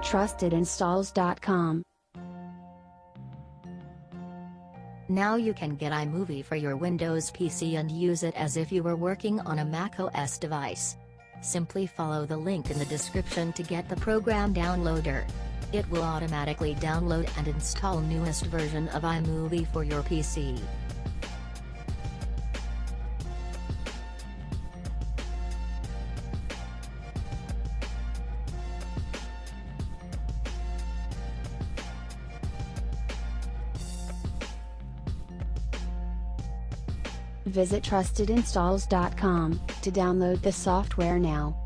trustedinstalls.com. Now you can get iMovie for your Windows PC and use it as if you were working on a macOS device. Simply follow the link in the description to get the program downloader. It will automatically download and install newest version of iMovie for your PC. Visit trustedinstalls.com to download the software now.